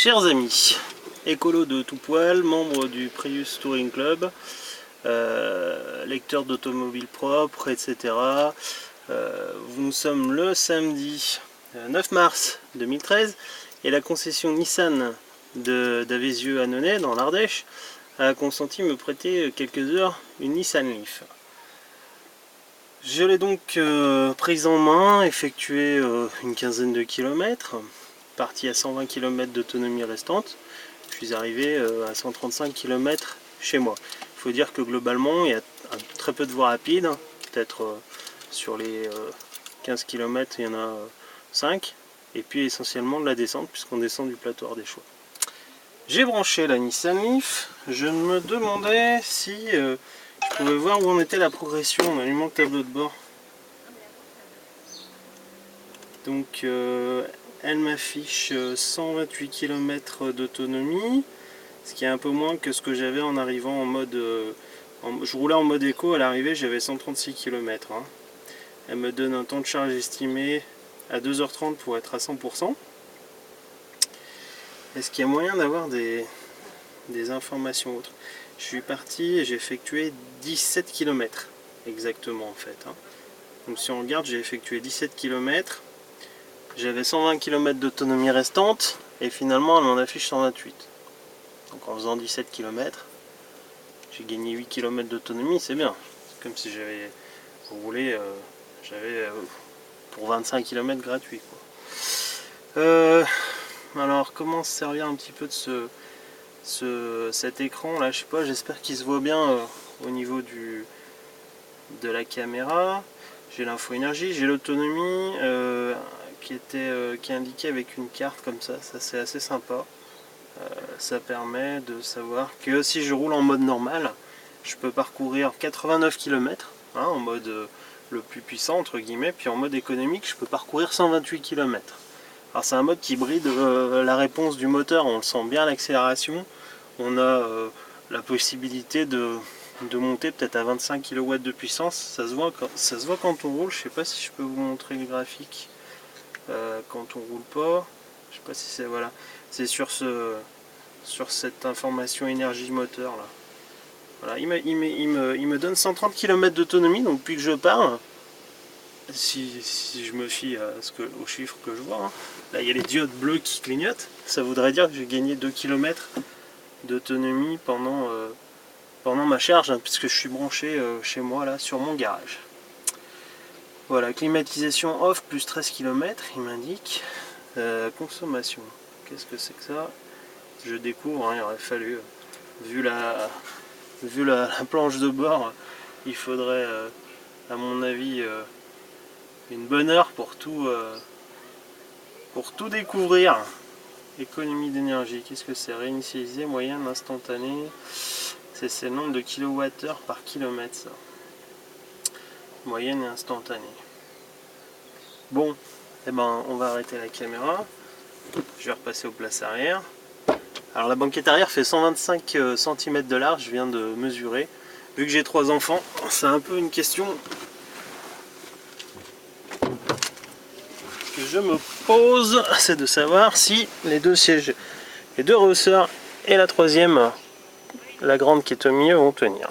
Chers amis, écolo de tout poil, membre du Prius Touring Club, lecteur d'automobiles propres, etc. Nous sommes le samedi 9 mars 2013 et la concession Nissan d'Avézieux-Annonay dans l'Ardèche a consenti me prêter quelques heures une Nissan Leaf. Je l'ai donc prise en main, effectué une quinzaine de kilomètres, parti à 120 km d'autonomie restante. Je suis arrivé à 135 km chez moi. Il faut dire que globalement il y a très peu de voies rapides, peut-être sur les 15 km il y en a 5, et puis essentiellement de la descente puisqu'on descend du plateau ardéchois. J'ai branché la Nissan Leaf, je me demandais si je pouvais voir où en était la progression en allumant le tableau de bord. Donc elle m'affiche 128 km d'autonomie, ce qui est un peu moins que ce que j'avais en arrivant en mode... je roulais en mode éco, à l'arrivée j'avais 136 km. Hein. Elle me donne un temps de charge estimé à 2h30 pour être à 100%. Est-ce qu'il y a moyen d'avoir des informations autres? Je suis parti et j'ai effectué 17 km exactement en fait. Hein. Donc si on regarde, j'ai effectué 17 km. J'avais 120 km d'autonomie restante et finalement elle m'en affiche 128. Donc en faisant 17 km, j'ai gagné 8 km d'autonomie, c'est bien. C'est comme si j'avais roulé, pour 25 km gratuit. Quoi. Alors comment se servir un petit peu de cet écran là, je sais pas, j'espère qu'il se voit bien au niveau de la caméra. J'ai l'info énergie, j'ai l'autonomie qui est indiquée avec une carte comme ça c'est assez sympa. Ça permet de savoir que si je roule en mode normal, je peux parcourir 89 km hein, en mode le plus puissant entre guillemets, puis en mode économique je peux parcourir 128 km. Alors c'est un mode qui bride la réponse du moteur, on le sent bien à l'accélération, on a la possibilité de monter peut-être à 25 kW de puissance, ça se voit quand on roule. Je sais pas si je peux vous montrer le graphique quand on roule pas, je sais pas si c'est, voilà, c'est sur cette information énergie moteur là. Voilà, il me donne 130 km d'autonomie, donc depuis que je pars, si je me fie aux chiffres que je vois, hein, là il y a les diodes bleues qui clignotent, ça voudrait dire que j'ai gagné 2 km d'autonomie pendant ma charge, hein, puisque je suis branché chez moi là sur mon garage. Voilà, climatisation off plus 13 km, il m'indique. Consommation, qu'est-ce que c'est que ça? Je découvre, hein, il aurait fallu, vu la planche de bord, il faudrait à mon avis une bonne heure pour tout découvrir. Économie d'énergie, qu'est-ce que c'est? Réinitialiser, moyenne, instantanée, c'est le nombre de kWh par kilomètre ça. Moyenne et instantanée. Bon, eh ben, on va arrêter la caméra. Je vais repasser aux places arrière. Alors la banquette arrière fait 125 cm de large, je viens de mesurer. Vu que j'ai 3 enfants, c'est un peu une question que je me pose, c'est de savoir si les deux sièges, les deux ressorts et la troisième, la grande qui est au milieu, vont tenir.